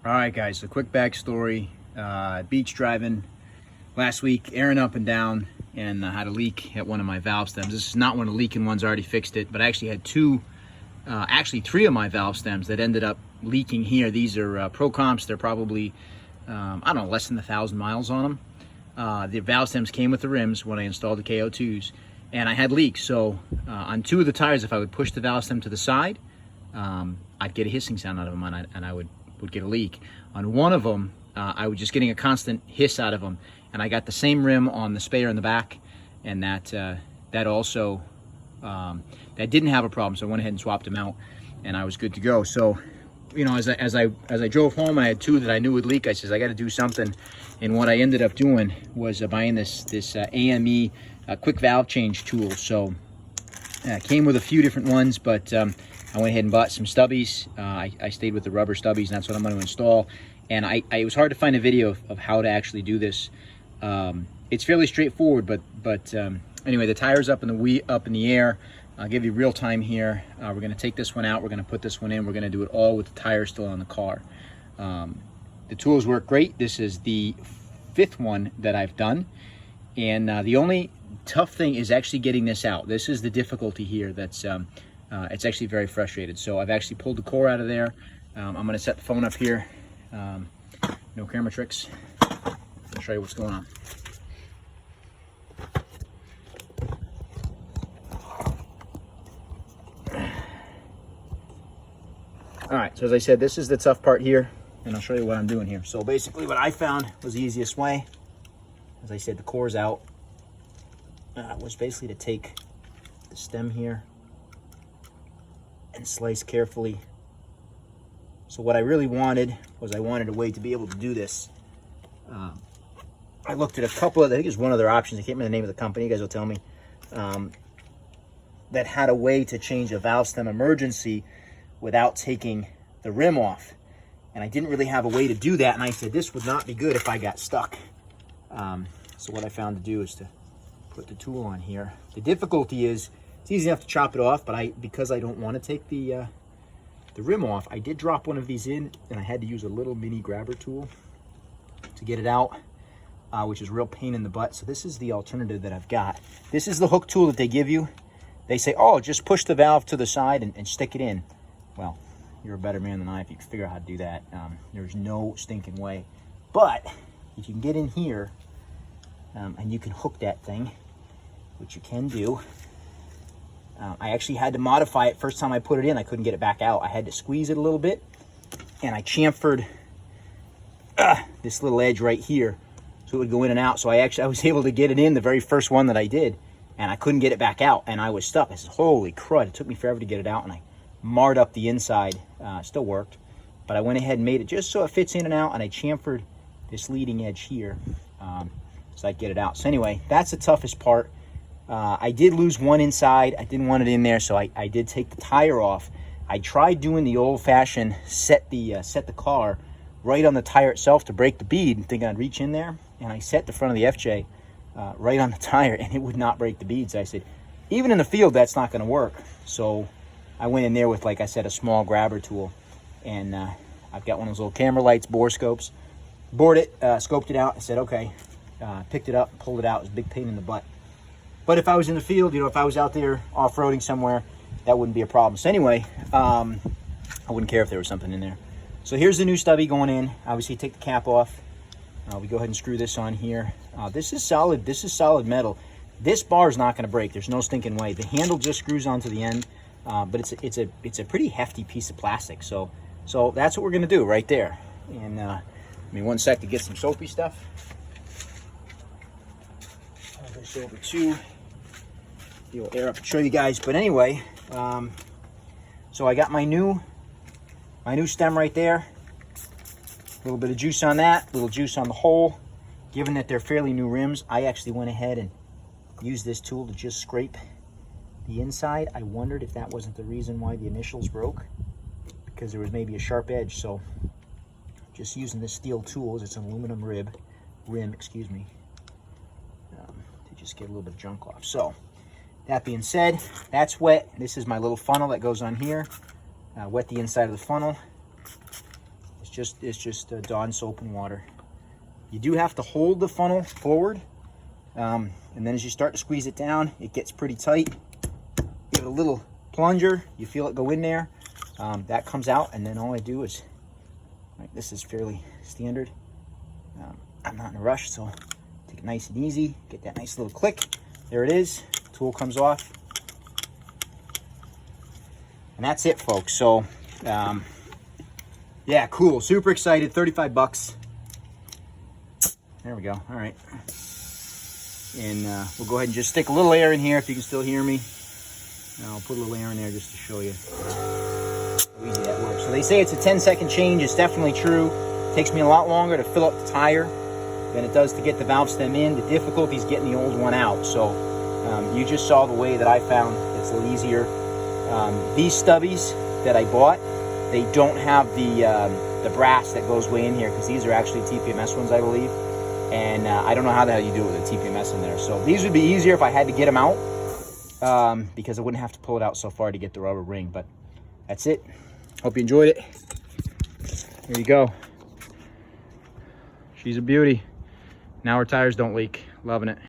All right, guys, so quick backstory. Beach driving last week, airing up and down, and I had a leak at one of my valve stems. This is not one of the leaking ones, I already fixed it, but I actually had three of my valve stems that ended up leaking here. These are Pro Comps. They're probably, I don't know, less than 1,000 miles on them. The valve stems came with the rims when I installed the KO2s, and I had leaks. So on two of the tires, if I would push the valve stem to the side, I'd get a hissing sound out of them, and I would get a leak. On one of them, I was just getting a constant hiss out of them, and I got the same rim on the spare in the back, and that also that didn't have a problem. So I went ahead and swapped them out, and I was good to go. So, you know, as I drove home, I had two that I knew would leak. I says I got to do something, and what I ended up doing was buying this AME quick valve change tool. So it came with a few different ones, but I went ahead and bought some stubbies. I stayed with the rubber stubbies, and that's what I'm going to install. And it was hard to find a video of how to actually do this. It's fairly straightforward, but anyway, the tire's up in the air. I'll give you real time here. We're going to take this one out. We're going to put this one in. We're going to do it all with the tire still on the car. The tools work great. This is the 5th one that I've done, and the only tough thing is actually getting this out. This is the difficulty here. That's it's actually very frustrated. So I've actually pulled the core out of there. I'm going to set the phone up here. No camera tricks. I'll show you what's going on. All right, so as I said, this is the tough part here, and I'll show you what I'm doing here. So basically what I found was the easiest way. As I said, the core's out. Was basically to take the stem here and slice carefully. So what I really wanted was I wanted a way to be able to do this. I looked at a couple of, I think there's one other option, I can't remember the name of the company, you guys will tell me, that had a way to change a valve stem emergency without taking the rim off. And I didn't really have a way to do that, and I said this would not be good if I got stuck. So what I found to do is to put the tool on here. The difficulty is, it's easy enough to chop it off, but because I don't want to take the rim off, I did drop one of these in, and I had to use a little mini grabber tool to get it out, which is a real pain in the butt. So this is the alternative that I've got. This is the hook tool that they give you. They say, oh, just push the valve to the side and stick it in. Well, you're a better man than I if you can figure out how to do that. There's no stinking way. But if you can get in here and you can hook that thing, which you can do. I actually had to modify it. First time I put it in, I couldn't get it back out. I had to squeeze it a little bit, and I chamfered this little edge right here so it would go in and out. So I was able to get it in the very first one that I did, and I couldn't get it back out, and I was stuck. I said, holy crud, it took me forever to get it out, and I marred up the inside. Still worked, but I went ahead and made it just so it fits in and out, and I chamfered this leading edge here so I'd get it out. So anyway, that's the toughest part. I did lose one inside. I didn't want it in there, so I did take the tire off. I tried doing the old-fashioned set the car right on the tire itself to break the bead, thinking I'd reach in there, and I set the front of the FJ right on the tire, and it would not break the beads. I said, even in the field, that's not going to work. So I went in there with, like I said, a small grabber tool, and I've got one of those little camera lights, bore scopes. Bored it, scoped it out. I said, okay, picked it up, pulled it out. It was a big pain in the butt. But if I was in the field, you know, if I was out there off-roading somewhere, that wouldn't be a problem. So anyway, I wouldn't care if there was something in there. So here's the new stubby going in. Obviously, take the cap off. We go ahead and screw this on here. This is solid. This is solid metal. This bar is not going to break. There's no stinking way. The handle just screws onto the end, but it's a pretty hefty piece of plastic. So that's what we're going to do right there. And give me one sec to get some soapy stuff. I'll go this over to the air up and show you guys. But anyway, so I got my new stem right there. A little bit of juice on that, a little juice on the hole. Given that they're fairly new rims, I actually went ahead and used this tool to just scrape the inside. I wondered if that wasn't the reason why the initials broke, because there was maybe a sharp edge. So just using this steel tool, it's an aluminum rim, excuse me, to just get a little bit of junk off. So that being said, that's wet. This is my little funnel that goes on here. Wet the inside of the funnel. Let's It's just Dawn soap and water. You do have to hold the funnel forward, and then as you start to squeeze it down, it gets pretty tight. Give it a little plunger, you feel it go in there. That comes out, and then all I do is, right, this is fairly standard. I'm not in a rush, so take it nice and easy. Get that nice little click. There it is. Tool comes off. And that's it, folks. So, yeah, cool. Super excited. 35 bucks. There we go. All right. And we'll go ahead and just stick a little air in here if you can still hear me. I'll put a little air in there just to show you how easy that works. So they say it's a 10-second change. It's definitely true. It takes me a lot longer to fill up the tire than it does to get the valve stem in. The difficulty is getting the old one out. So you just saw the way that I found it's a little easier. These stubbies that I bought, they don't have the brass that goes way in here, because these are actually TPMS ones, I believe. And I don't know how the hell you do it with a TPMS in there. So these would be easier if I had to get them out, because I wouldn't have to pull it out so far to get the rubber ring. But that's it. Hope you enjoyed it. Here you go. She's a beauty. Now her tires don't leak. Loving it.